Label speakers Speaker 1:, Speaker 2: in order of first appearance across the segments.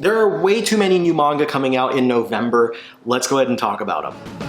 Speaker 1: There are way too many new manga coming out in November. Let's go ahead and talk about them.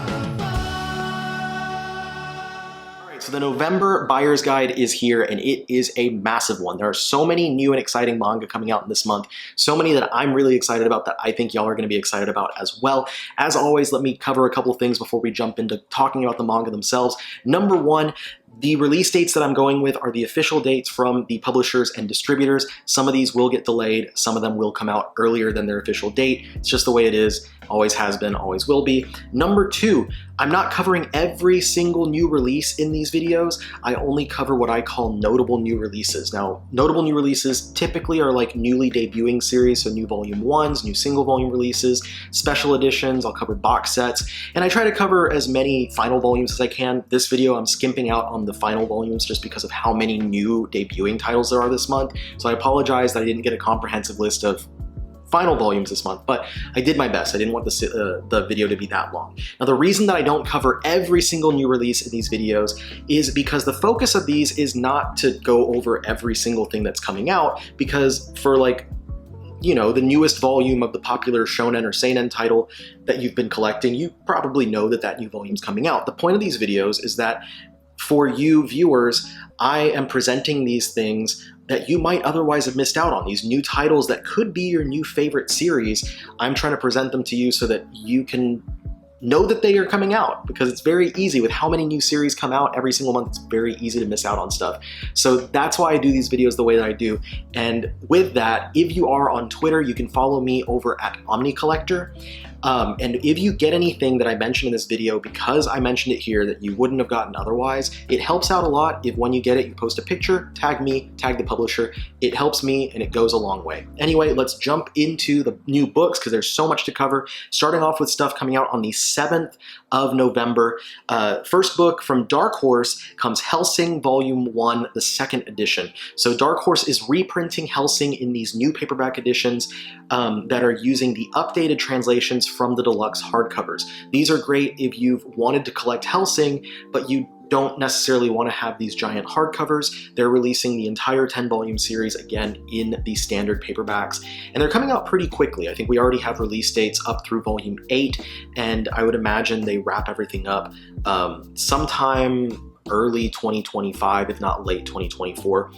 Speaker 1: So the November Buyer's Guide is here, and it is a massive one. There are so many new and exciting manga coming out in this month, so many that I'm really excited about that I think y'all are going to be excited about as well. As always, let me cover a couple of things before we jump into talking about the manga themselves. Number one, the release dates that I'm going with are the official dates from the publishers and distributors. Some of these will get delayed, some of them will come out earlier than their official date. It's just the way it is, always has been, always will be. Number two, I'm not covering every single new release in these videos. I only cover what I call notable new releases. Now, notable new releases typically are like newly debuting series, so new volume ones, new single volume releases, special editions, I'll cover box sets, and I try to cover as many final volumes as I can. This video, I'm skimping out on the final volumes just because of how many new debuting titles there are this month. So I apologize that I didn't get a comprehensive list of final volumes this month, but I did my best. I didn't want the video to be that long. Now, the reason that I don't cover every single new release in these videos is because the focus of these is not to go over every single thing that's coming out, because for the newest volume of the popular shonen or seinen title that you've been collecting, you probably know that that new volume's coming out. The point of these videos is that for you viewers, I am presenting these things that you might otherwise have missed out on. These new titles that could be your new favorite series, I'm trying to present them to you so that you can know that they are coming out, because it's very easy with how many new series come out every single month. It's very easy to miss out on stuff. So that's why I do these videos the way that I do. And with that, if you are on Twitter, you can follow me over at OmniCollector. And if you get anything that I mentioned in this video, because I mentioned it here that you wouldn't have gotten otherwise, it helps out a lot if when you get it, you post a picture, tag me, tag the publisher. It helps me and it goes a long way. Anyway, let's jump into the new books because there's so much to cover. Starting off with stuff coming out on the 7th of November. First book from Dark Horse comes Hellsing Volume 1, the second edition. So Dark Horse is reprinting Hellsing in these new paperback editions that are using the updated translations from the deluxe hardcovers. These are great if you've wanted to collect Hellsing, but you don't necessarily want to have these giant hardcovers. They're releasing the entire 10-volume series again in the standard paperbacks, and they're coming out pretty quickly. I think we already have release dates up through volume 8, and I would imagine they wrap everything up sometime early 2025, if not late 2024.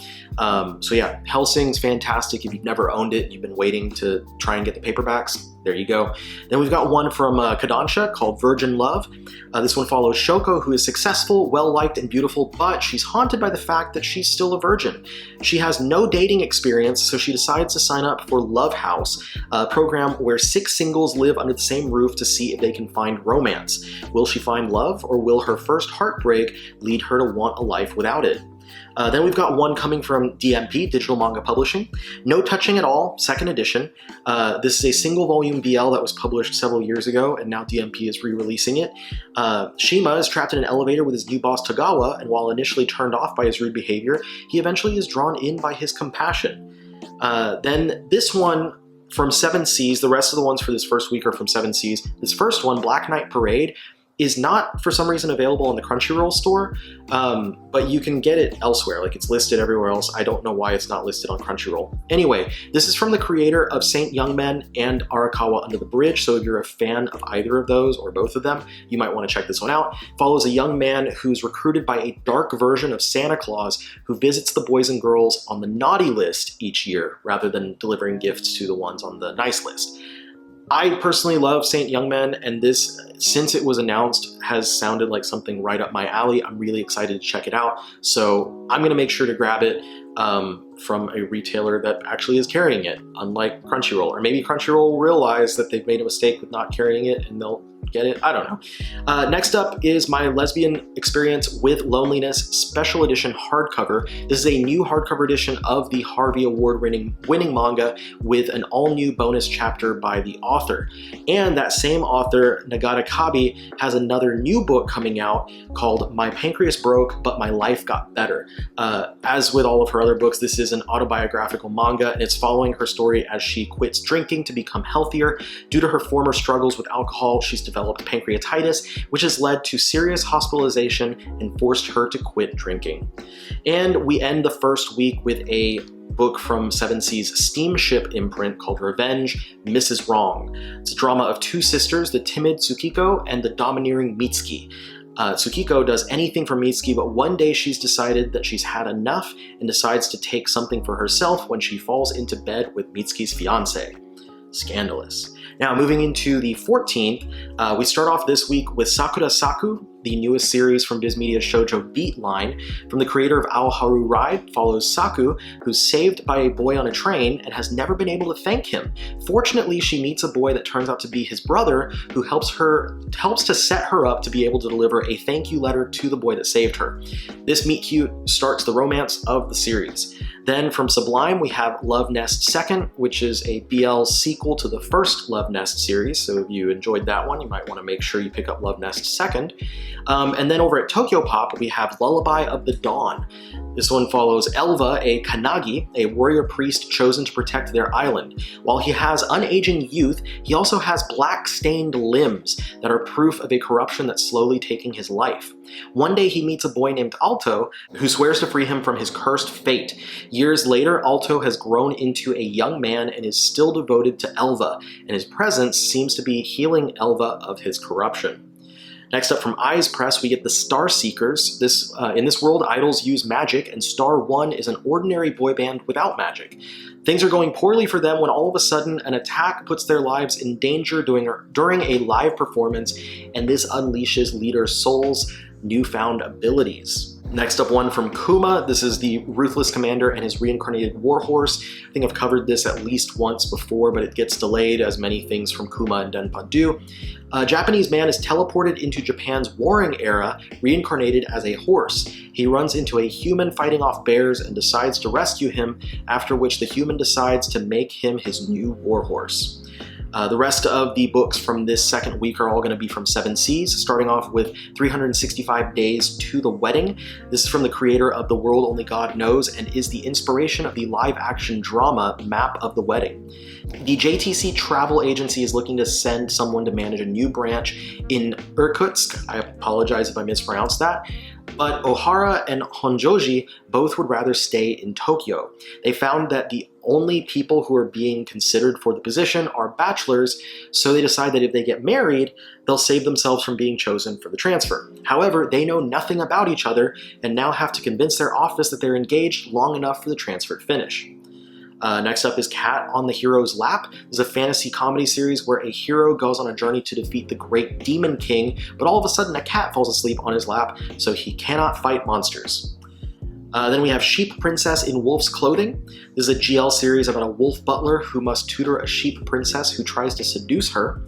Speaker 1: So yeah, Hellsing's fantastic. If you've never owned it, you've been waiting to try and get the paperbacks, there you go. Then we've got one from Kodansha called Virgin Love. This one follows Shoko, who is successful, well-liked, and beautiful, but she's haunted by the fact that she's still a virgin. She has no dating experience, so she decides to sign up for Love House, a program where 6 singles live under the same roof to see if they can find romance. Will she find love, or will her first heartbreak lead her to want a life without it? Then we've got one coming from DMP, Digital Manga Publishing. No Touching at All, second edition. This is a single volume BL that was published several years ago, and now DMP is re-releasing it. Shima is trapped in an elevator with his new boss Tagawa, and while initially turned off by his rude behavior, he eventually is drawn in by his compassion. Then this one from 7 Seas, the rest of the ones for this first week are from 7 Seas. This first one, Black Knight Parade, is not for some reason available in the Crunchyroll store, but you can get it elsewhere. Like, it's listed everywhere else. I don't know why it's not listed on Crunchyroll. Anyway, this is from the creator of Saint Young Men and Arakawa Under the Bridge, so if you're a fan of either of those or both of them, you might want to check this one out. Follows a young man who's recruited by a dark version of Santa Claus who visits the boys and girls on the naughty list each year rather than delivering gifts to the ones on the nice list. I personally love Saint Young Men, and this, since it was announced, has sounded like something right up my alley. I'm really excited to check it out, so I'm going to make sure to grab it from a retailer that actually is carrying it, unlike Crunchyroll. Or maybe Crunchyroll will realize that they've made a mistake with not carrying it and they'll get it. I don't know. Next up is my lesbian experience with loneliness special edition hardcover. This is a new hardcover edition of the Harvey Award winning manga with an all-new bonus chapter by the author. And that same author, Nagata Kabi, has another new book coming out called My Pancreas Broke, But My Life Got Better. As with all of her other books, this is is an autobiographical manga, and it's following her story as she quits drinking to become healthier. Due to her former struggles with alcohol, she's developed pancreatitis, which has led to serious hospitalization and forced her to quit drinking. And we end the first week with a book from 7C's Steamship imprint called Revenge, Mrs. Wrong. It's a drama of two sisters, the timid Tsukiko and the domineering Mitsuki. Tsukiko does anything for Mitsuki, but one day she's decided that she's had enough and decides to take something for herself when she falls into bed with Mitsuki's fiancé. Scandalous. Now, moving into the 14th, we start off this week with Sakura Saku, the newest series from Viz Media's Shoujo Beat line. From the creator of Aoharu Ride, follows Saku, who's saved by a boy on a train and has never been able to thank him. Fortunately, she meets a boy that turns out to be his brother, who helps to set her up to be able to deliver a thank you letter to the boy that saved her. This meet cute starts the romance of the series. Then from Sublime, we have Love Nest Second, which is a BL sequel to the first Love Nest series. So if you enjoyed that one, you might want to make sure you pick up Love Nest Second. And then over at Tokyo Pop, we have Lullaby of the Dawn. This one follows Elva, a Kanagi, a warrior priest chosen to protect their island. While he has unaging youth, he also has black-stained limbs that are proof of a corruption that's slowly taking his life. One day he meets a boy named Alto, who swears to free him from his cursed fate. Years later, Alto has grown into a young man and is still devoted to Elva, and his presence seems to be healing Elva of his corruption. Next up from Eyes Press, we get the Star Seekers. In this world, idols use magic, and Star One is an ordinary boy band without magic. Things are going poorly for them when all of a sudden an attack puts their lives in danger during a live performance, and this unleashes leader Soul's newfound abilities. Next up, one from Kuma. This is the Ruthless Commander and his reincarnated warhorse. I think I've covered this at least once before, but it gets delayed, as many things from Kuma and Denpa do. A Japanese man is teleported into Japan's warring era, reincarnated as a horse. He runs into a human fighting off bears and decides to rescue him, after which the human decides to make him his new warhorse. The rest of the books from this second week are all going to be from 7C's, starting off with 365 Days to the Wedding. This is from the creator of The World Only God Knows and is the inspiration of the live-action drama Map of the Wedding. The JTC travel agency is looking to send someone to manage a new branch in Irkutsk. I apologize if I mispronounced that. But Ohara and Honjoji both would rather stay in Tokyo. They found that the only people who are being considered for the position are bachelors, so they decide that if they get married, they'll save themselves from being chosen for the transfer. However, they know nothing about each other and now have to convince their office that they're engaged long enough for the transfer to finish. Next up is Cat on the Hero's Lap. This is a fantasy comedy series where a hero goes on a journey to defeat the great Demon King, but all of a sudden a cat falls asleep on his lap, so he cannot fight monsters. Then we have Sheep Princess in Wolf's Clothing. This is a GL series about a wolf butler who must tutor a sheep princess who tries to seduce her.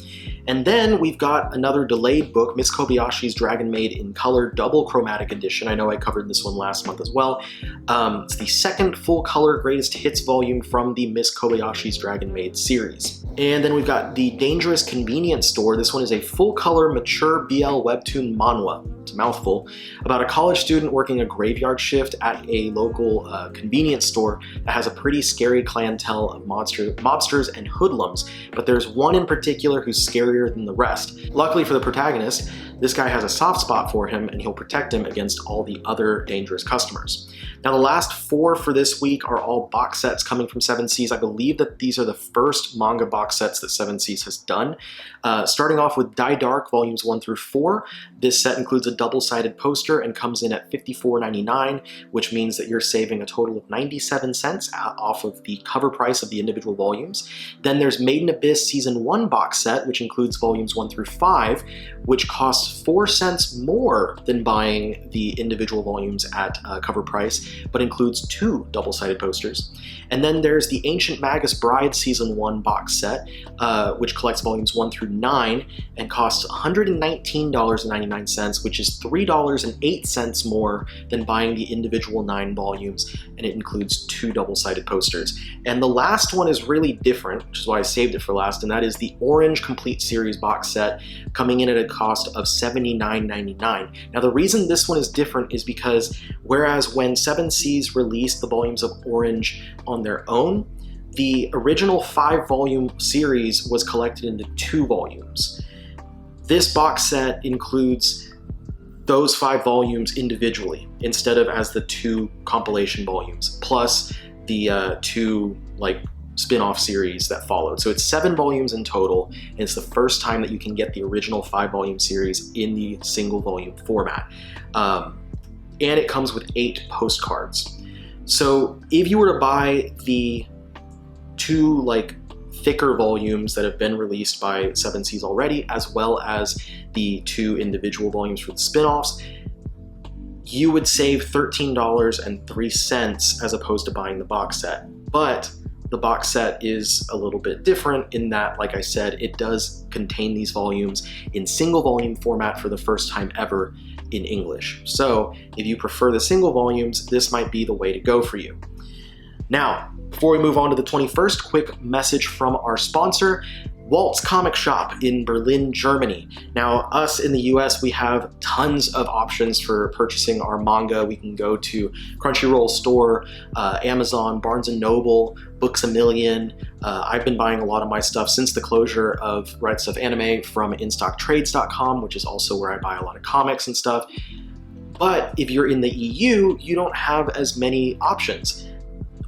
Speaker 1: And then we've got another delayed book, Miss Kobayashi's Dragon Maid in Color Double Chromatic Edition. I know I covered this one last month as well. It's the second full-color greatest hits volume from the Miss Kobayashi's Dragon Maid series. And then we've got The Dangerous Convenience Store. This one is a full-color, mature BL webtoon manhwa. It's a mouthful. About a college student working a graveyard shift at a local convenience store that has a pretty scary clientele of mobsters and hoodlums, but there's one in particular who's scarier than the rest. Luckily for the protagonist, this guy has a soft spot for him and he'll protect him against all the other dangerous customers. Now the last four for this week are all box sets coming from 7C's. I believe that these are the first manga box sets that 7C's has done. Starting off with Die Dark volumes 1 through 4. This set includes a double-sided poster and comes in at $54.99, which means that you're saving a total of 97 cents off of the cover price of the individual volumes. Then there's Maiden Abyss Season 1 box set, which includes volumes 1 through 5, which costs 4 cents more than buying the individual volumes at cover price, but includes 2 double-sided posters. And then there's the Ancient Magus Bride Season 1 box set, which collects volumes 1 through 9 and costs $119.99, which is $3.08 more than buying the individual 9 volumes, and it includes 2 double-sided posters. And the last one is really different, which is why I saved it for last, and that is the Orange Complete Series box set, coming in at a cost of $79.99. Now the reason this one is different is because whereas when 7 Seas released the volumes of Orange on their own, the original 5-volume series was collected into 2 volumes. This box set includes those 5 volumes individually instead of as the 2 compilation volumes, plus the 2 spin-off series that followed. So it's 7 volumes in total, and it's the first time that you can get the original 5-volume series in the single volume format. And it comes with 8 postcards. So if you were to buy the 2 thicker volumes that have been released by 7 Seas already, as well as the 2 individual volumes for the spin-offs, you would save $13.03 as opposed to buying the box set. But the box set is a little bit different in that, like I said, it does contain these volumes in single volume format for the first time ever in English. So if you prefer the single volumes, this might be the way to go for you. Now, before we move on to the 21st, quick message from our sponsor, Walt's Comic Shop in Berlin, Germany. Now, us in the US, we have tons of options for purchasing our manga. We can go to Crunchyroll Store, Amazon, Barnes & Noble, Books A Million. I've been buying a lot of my stuff since the closure of Right Stuff Anime from InStockTrades.com, which is also where I buy a lot of comics and stuff. But if you're in the EU, you don't have as many options.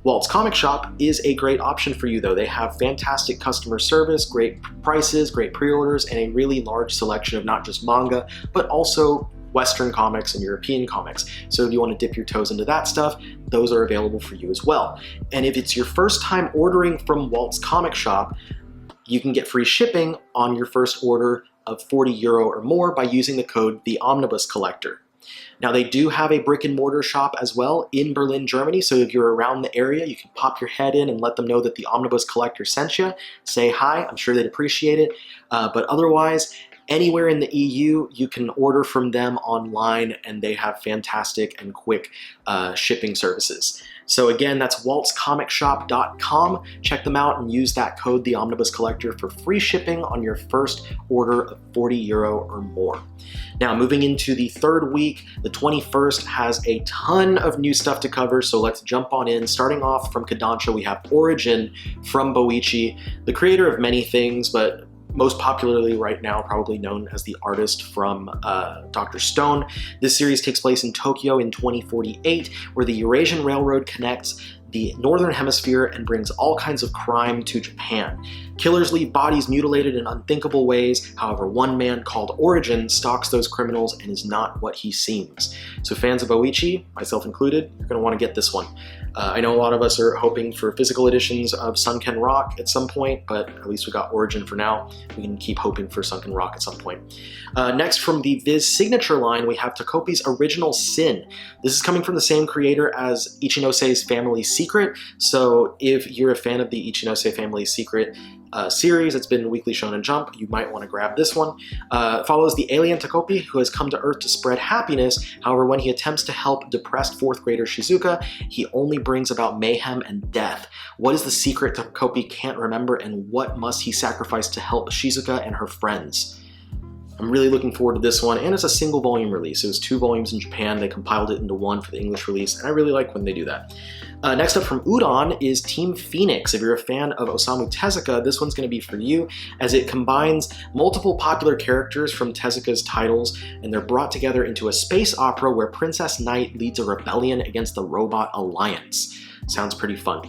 Speaker 1: Walt's Comic Shop is a great option for you though. They have fantastic customer service, great prices, great pre-orders, and a really large selection of not just manga, but also Western comics and European comics. So if you want to dip your toes into that stuff, those are available for you as well. And if it's your first time ordering from Walt's Comic Shop, you can get free shipping on your first order of €40 or more by using the code TheOmnibusCollector. Now they do have a brick and mortar shop as well in Berlin, Germany, so if you're around the area, you can pop your head in and let them know that the Omnibus Collector sent you. Say hi, I'm sure they'd appreciate it. But otherwise, anywhere in the EU, you can order from them online, and they have fantastic and quick shipping services. So again, that's waltzcomicshop.com. Check them out and use that code, the Omnibus Collector, for free shipping on your first order of €40 or more. Now, moving into the third week, the 21st has a ton of new stuff to cover, so let's jump on in. Starting off from Kodansha, we have Origin from Boichi, the creator of many things, but most popularly right now probably known as the artist from Dr. Stone. This series takes place in Tokyo in 2048, where the Eurasian Railroad connects the Northern Hemisphere and brings all kinds of crime to Japan. Killers leave bodies mutilated in unthinkable ways. However, one man called Origin stalks those criminals and is not what he seems. So fans of Boichi, myself included, you're going to want to get this one. I know a lot of us are hoping for physical editions of Sunken Rock at some point, but at least we got Origin for now. We can keep hoping for Sunken Rock at some point. Next, from the Viz signature line, we have Takopi's Original Sin. This is coming from the same creator as Ichinose Family Secret, so if you're a fan of the Ichinose Family Secret series that's been in Weekly Shonen Jump, you might want to grab this one. It follows the alien Takopi, who has come to Earth to spread happiness. However, when he attempts to help depressed 4th grader Shizuka, he only brings about mayhem and death. What is the secret Takopi can't remember, and what must he sacrifice to help Shizuka and her friends? I'm really looking forward to this one, and it's a single volume release. It was 2 volumes in Japan. They compiled it into 1 for the English release, and I really like when they do that. Next up from Udon is Team Phoenix. If you're a fan of Osamu Tezuka, this one's going to be for you, as it combines multiple popular characters from Tezuka's titles, and they're brought together into a space opera where Princess Knight leads a rebellion against the Robot Alliance. Sounds pretty fun.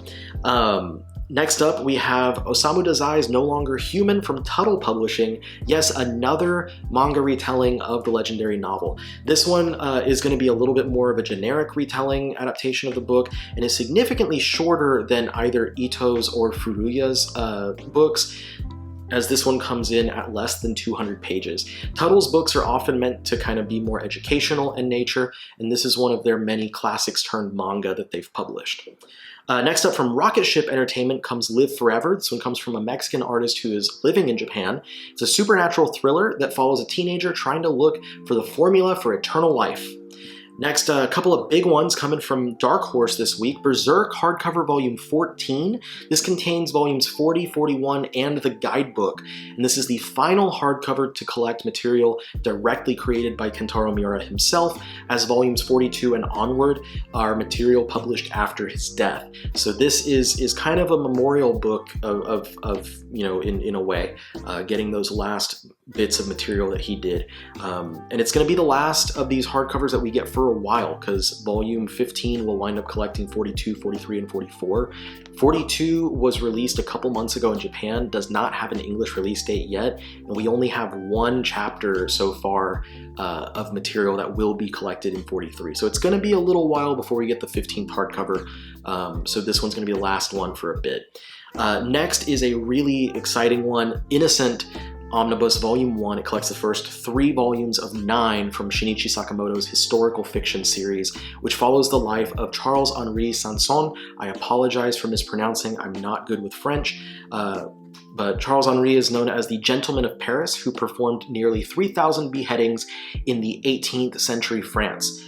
Speaker 1: Next up, we have Osamu Dazai's No Longer Human from Tuttle Publishing. Yes, another manga retelling of the legendary novel. This one is going to be a little bit more of a generic retelling adaptation of the book, and is significantly shorter than either Ito's or Furuya's books, as this one comes in at less than 200 pages. Tuttle's books are often meant to kind of be more educational in nature, and this is one of their many classics turned manga that they've published. Next up from Rocket Ship Entertainment comes Live Forever. This one comes from a Mexican artist who is living in Japan. It's a supernatural thriller that follows a teenager trying to look for the formula for eternal life. Next, a couple of big ones coming from Dark Horse this week. Berserk hardcover volume 14. This contains volumes 40, 41, and the guidebook. And this is the final hardcover to collect material directly created by Kentaro Miura himself, as volumes 42 and onward are material published after his death. So this is kind of a memorial book of in a way, getting those last bits of material that he did. And it's going to be the last of these hardcovers that we get for a while, because volume 15 will wind up collecting 42, 43, and 44. 42 was released a couple months ago in Japan, does not have an English release date yet, and we only have one chapter so far of material that will be collected in 43. So it's going to be a little while before we get the 15th hardcover, so this one's going to be the last one for a bit. Next is a really exciting one, Innocent Omnibus Volume 1. It collects the first 3 volumes of 9 from Shinichi Sakamoto's historical fiction series, which follows the life of Charles-Henri Sanson. I apologize for mispronouncing, I'm not good with French. But Charles-Henri is known as the Gentleman of Paris, who performed nearly 3,000 beheadings in the 18th century France.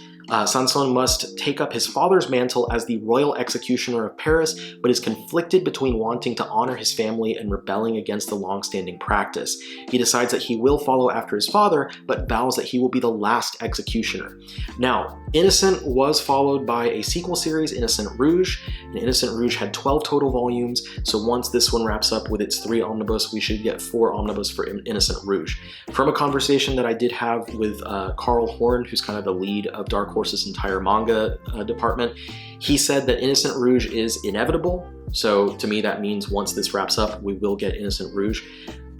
Speaker 1: Sanson must take up his father's mantle as the royal executioner of Paris, but is conflicted between wanting to honor his family and rebelling against the long-standing practice. He decides that he will follow after his father, but vows that he will be the last executioner. Now, Innocent was followed by a sequel series, Innocent Rouge, and Innocent Rouge had 12 total volumes, so once this one wraps up with its 3 omnibus, we should get 4 omnibus for Innocent Rouge. From a conversation that I did have with Carl Horn, who's kind of the lead of Dark Horse's entire manga department, he said that Innocent Rouge is inevitable, so to me that means once this wraps up, we will get Innocent Rouge.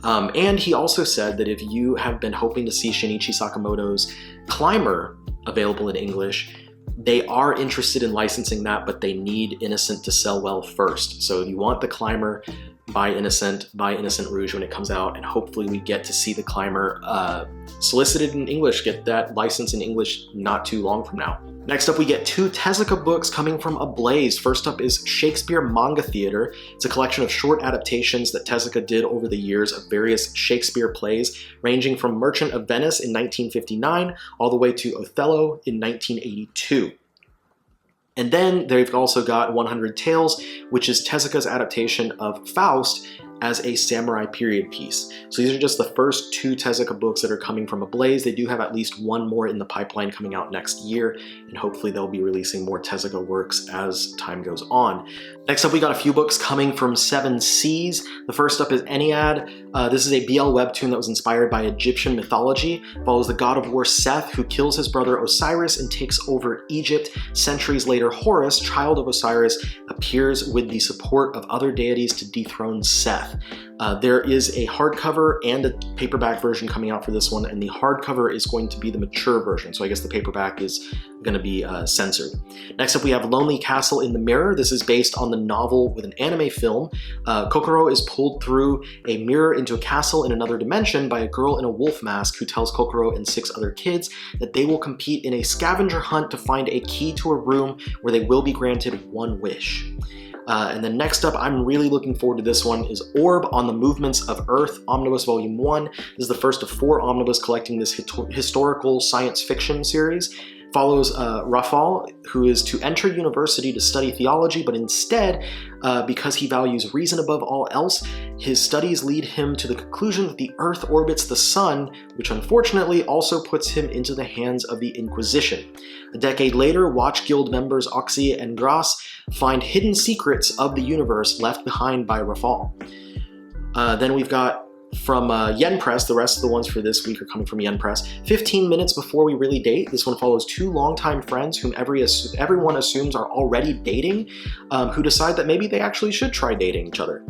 Speaker 1: And he also said that if you have been hoping to see Shinichi Sakamoto's Climber available in English, they are interested in licensing that, but they need Innocent to sell well first. So if you want the Climber, buy Innocent Rouge when it comes out, and hopefully we get to see the Climber solicited in English, get that license in English not too long from now. Next up, we get 2 Tezuka books coming from Ablaze. First up is Shakespeare Manga Theater. It's a collection of short adaptations that Tezuka did over the years of various Shakespeare plays, ranging from Merchant of Venice in 1959 all the way to Othello in 1982. And then they've also got 100 Tales, which is Tezuka's adaptation of Faust as a samurai period piece. So these are just the first 2 Tezuka books that are coming from Ablaze. They do have at least one more in the pipeline coming out next year, and hopefully they'll be releasing more Tezuka works as time goes on. Next up, we got a few books coming from 7 Seas. The first up is Ennead. This is a BL webtoon that was inspired by Egyptian mythology. It follows the god of war Seth, who kills his brother Osiris and takes over Egypt. Centuries later, Horus, child of Osiris, appears with the support of other deities to dethrone Seth. There is a hardcover and a paperback version coming out for this one, and the hardcover is going to be the mature version, so I guess the paperback is going to be censored. Next up, we have Lonely Castle in the Mirror. This is based on the novel with an anime film. Kokoro is pulled through a mirror into a castle in another dimension by a girl in a wolf mask who tells Kokoro and 6 other kids that they will compete in a scavenger hunt to find a key to a room where they will be granted one wish. And then next up, I'm really looking forward to this one, is Orb on the Movements of Earth, Omnibus Volume 1. This is the first of 4 omnibus collecting this historical science fiction series. Follows Rafal, who is to enter university to study theology, but instead, because he values reason above all else, his studies lead him to the conclusion that the Earth orbits the Sun, which unfortunately also puts him into the hands of the Inquisition. A decade later, Watch Guild members Oxy and Gras find hidden secrets of the universe left behind by Rafal. Then we've got from Yen Press, the rest of the ones for this week are coming from Yen Press. 15 Minutes Before We Really Date. This one follows 2 longtime friends whom everyone assumes are already dating, who decide that maybe they actually should try dating each other.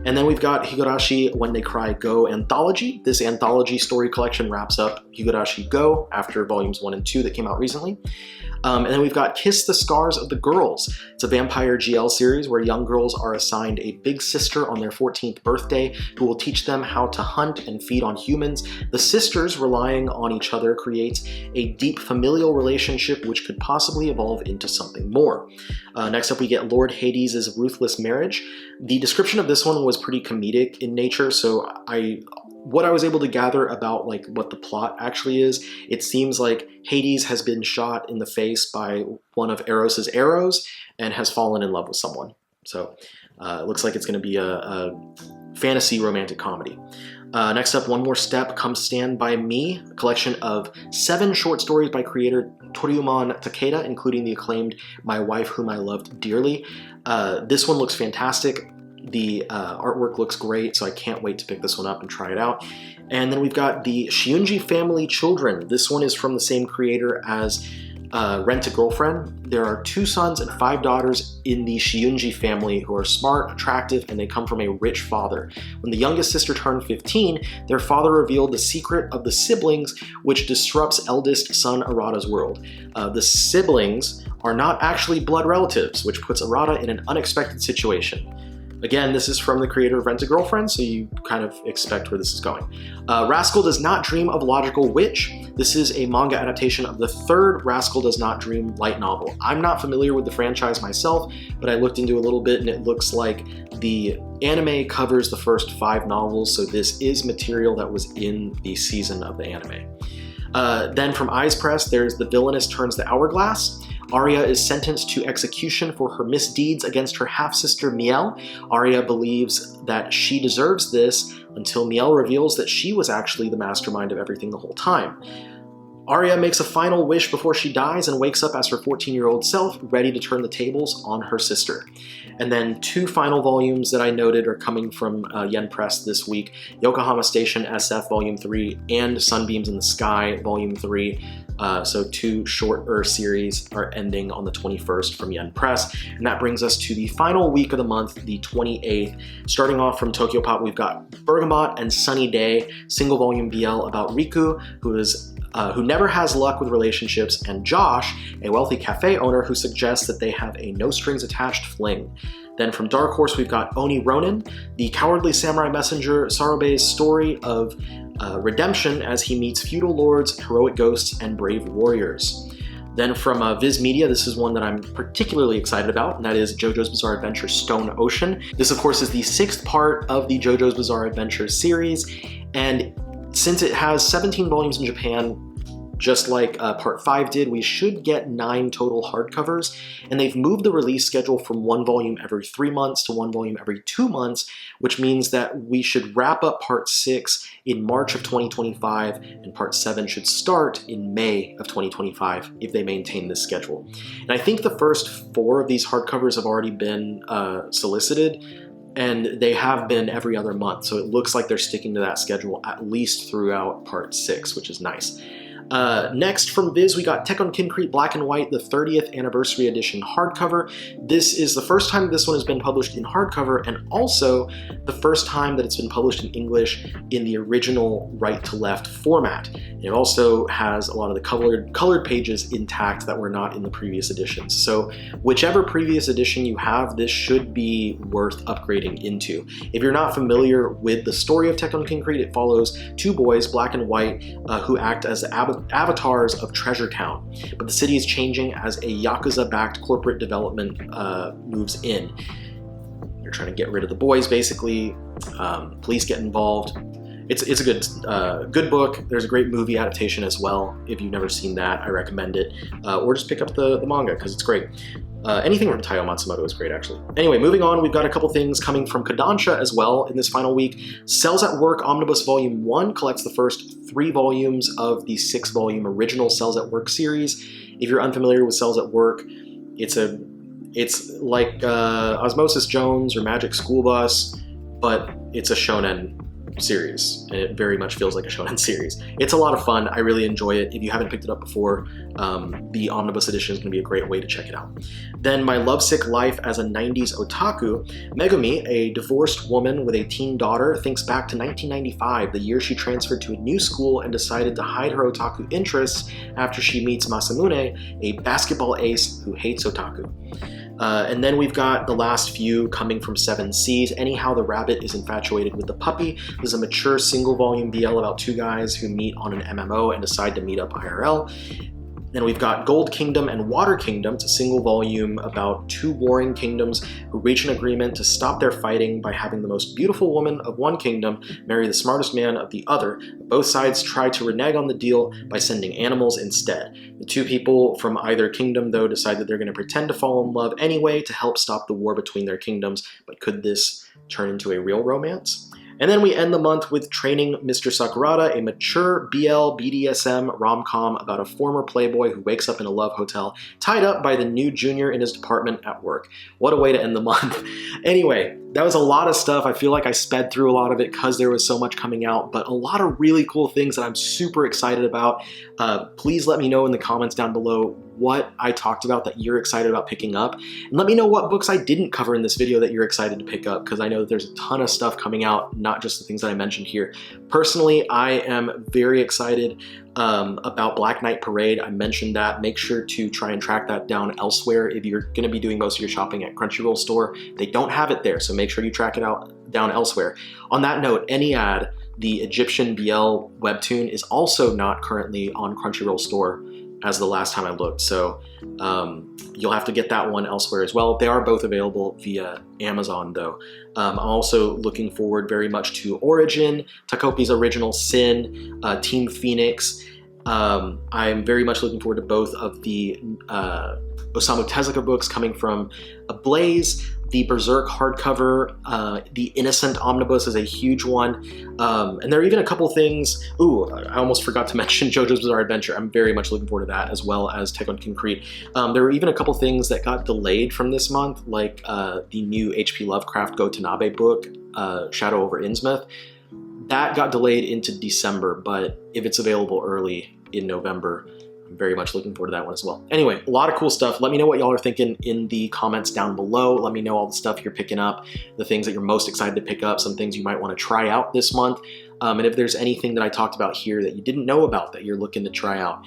Speaker 1: And then we've got Higurashi When They Cry Go Anthology. This anthology story collection wraps up Higurashi Go after volumes 1 and 2 that came out recently. And then we've got Kiss the Scars of the Girls. It's a vampire GL series where young girls are assigned a big sister on their 14th birthday who will teach them how to hunt and feed on humans. The sisters, relying on each other, creates a deep familial relationship which could possibly evolve into something more. Next up, we get Lord Hades' Ruthless Marriage. The description of this one was pretty comedic in nature, so I what I was able to gather about like what the plot actually is, it seems like Hades has been shot in the face by one of Eros's arrows and has fallen in love with someone. So it looks like it's going to be a fantasy romantic comedy. Next up, One More Step, Come Stand By Me, a collection of 7 short stories by creator Toryumon Takeda, including the acclaimed My Wife Whom I Loved Dearly. This one looks fantastic. The artwork looks great, so I can't wait to pick this one up and try it out. And then we've got the Shiunji Family Children. This one is from the same creator as Rent a Girlfriend. There are 2 sons and 5 daughters in the Shiunji family who are smart, attractive, and they come from a rich father. When the youngest sister turned 15, their father revealed the secret of the siblings, which disrupts eldest son Arata's world. The siblings are not actually blood relatives, which puts Arata in an unexpected situation. Again, this is from the creator of Rent a Girlfriend, so you kind of expect where this is going. Rascal Does Not Dream of Logical Witch. This is a manga adaptation of the 3rd Rascal Does Not Dream light novel. I'm not familiar with the franchise myself, but I looked into a little bit and it looks like the anime covers the first 5 novels, so this is material that was in the season of the anime. Then from Eyes Press, there's The Villainess Turns the Hourglass. Arya is sentenced to execution for her misdeeds against her half-sister Miel. Arya believes that she deserves this until Miel reveals that she was actually the mastermind of everything the whole time. Arya makes a final wish before she dies and wakes up as her 14-year-old self, ready to turn the tables on her sister. And then 2 final volumes that I noted are coming from Yen Press this week, Yokohama Station SF Volume 3 and Sunbeams in the Sky Volume 3. So 2 shorter series are ending on the 21st from Yen Press. And that brings us to the final week of the month, the 28th. Starting off from Tokyo Pop, we've got Bergamot and Sunny Day, single volume BL about Riku, who never has luck with relationships, and Josh, a wealthy cafe owner who suggests that they have a no-strings-attached fling. Then from Dark Horse, we've got Oni Ronin, the cowardly samurai messenger Sarube's story of redemption as he meets feudal lords, heroic ghosts, and brave warriors. Then from Viz Media, this is one that I'm particularly excited about, and that is JoJo's Bizarre Adventure Stone Ocean. This, of course, is the 6th part of the JoJo's Bizarre Adventure series, and since it has 17 volumes in Japan, just like Part 5 did, we should get 9 total hardcovers, and they've moved the release schedule from 1 volume every 3 months to 1 volume every 2 months, which means that we should wrap up Part 6 in March of 2025, and Part 7 should start in May of 2025 if they maintain this schedule. And I think the first 4 of these hardcovers have already been solicited, and they have been every other month, so it looks like they're sticking to that schedule at least throughout Part 6, which is nice. Next from Viz, we got Tek on Concrete Black and White, the 30th Anniversary Edition hardcover. This is the first time this one has been published in hardcover, and also the first time that it's been published in English in the original right-to-left format. It also has a lot of the colored pages intact that were not in the previous editions. So whichever previous edition you have, this should be worth upgrading into. If you're not familiar with the story of Tek on Concrete, it follows 2 boys, Black and White, who act as avatars of Treasure Town. But the city is changing as a Yakuza-backed corporate development moves in. They're trying to get rid of the boys, basically. Police get involved. It's a good book. There's a great movie adaptation as well. If you've never seen that, I recommend it. Or just pick up the manga, because it's great. Anything from Taiyo Matsumoto is great, actually. Anyway, moving on, we've got a couple things coming from Kodansha as well in this final week. Cells at Work Omnibus Volume 1 collects the first 3 volumes of the 6-volume original Cells at Work series. If you're unfamiliar with Cells at Work, it's like Osmosis Jones or Magic School Bus, but it's a shonen series, and it very much feels like a shonen series. It's a lot of fun. I really enjoy it. If you haven't picked it up before, the omnibus edition is going to be a great way to check it out. Then My Lovesick Life as a 90s Otaku. Megumi, a divorced woman with a teen daughter, thinks back to 1995, the year she transferred to a new school and decided to hide her otaku interests after she meets Masamune, a basketball ace who hates otaku. And then we've got the last few coming from 7 Seas. Anyhow, the Rabbit is Infatuated with the Puppy. This is a mature single volume BL about 2 guys who meet on an MMO and decide to meet up IRL. Then we've got Gold Kingdom and Water Kingdom. It's a single volume about two warring kingdoms who reach an agreement to stop their fighting by having the most beautiful woman of one kingdom marry the smartest man of the other. Both sides try to renege on the deal by sending animals instead. The two people from either kingdom, though, decide that they're going to pretend to fall in love anyway to help stop the war between their kingdoms. But could this turn into a real romance? And then we end the month with Training Mr. Sakurada, a mature BL BDSM rom-com about a former playboy who wakes up in a love hotel, tied up by the new junior in his department at work. What a way to end the month. Anyway, that was a lot of stuff. I feel like I sped through a lot of it because there was so much coming out, but a lot of really cool things that I'm super excited about. Please let me know in the comments down below what I talked about that you're excited about picking up. And let me know what books I didn't cover in this video that you're excited to pick up, because I know that there's a ton of stuff coming out, not just the things that I mentioned here. Personally, I am very excited about Black Knight Parade. I mentioned that. Make sure to try and track that down elsewhere if you're going to be doing most of your shopping at Crunchyroll store. They don't have it there, so make sure you track it down elsewhere. On that note, Ennead, the Egyptian BL webtoon, is also not currently on Crunchyroll store as the last time I looked, so you'll have to get that one elsewhere as well. They are both available via Amazon, though. I'm also looking forward very much to Origin, Takopi's Original Sin, Team Phoenix. I'm very much looking forward to both of the Osamu Tezuka books coming from Ablaze. The Berserk hardcover, The Innocent Omnibus is a huge one. And there are even a couple things. Ooh, I almost forgot to mention JoJo's Bizarre Adventure. I'm very much looking forward to that, as well as Tekken Concrete. There were even a couple things that got delayed from this month, like the new H.P. Lovecraft Go Tanabe book, Shadow over Innsmouth. That got delayed into December, but if it's available early in November, I'm very much looking forward to that one as well. Anyway, a lot of cool stuff. Let me know what y'all are thinking in the comments down below. Let me know all the stuff you're picking up, the things that you're most excited to pick up, some things you might want to try out this month. And if there's anything that I talked about here that you didn't know about that you're looking to try out.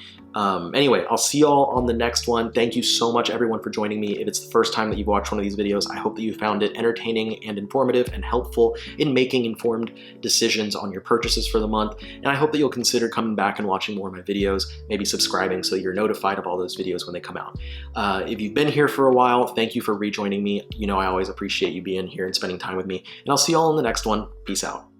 Speaker 1: Anyway, I'll see y'all on the next one. Thank you so much, everyone, for joining me. If it's the first time that you've watched one of these videos, I hope that you found it entertaining and informative and helpful in making informed decisions on your purchases for the month. And I hope that you'll consider coming back and watching more of my videos, maybe subscribing so you're notified of all those videos when they come out. If you've been here for a while, thank you for rejoining me. You know I always appreciate you being here and spending time with me. And I'll see y'all in the next one. Peace out.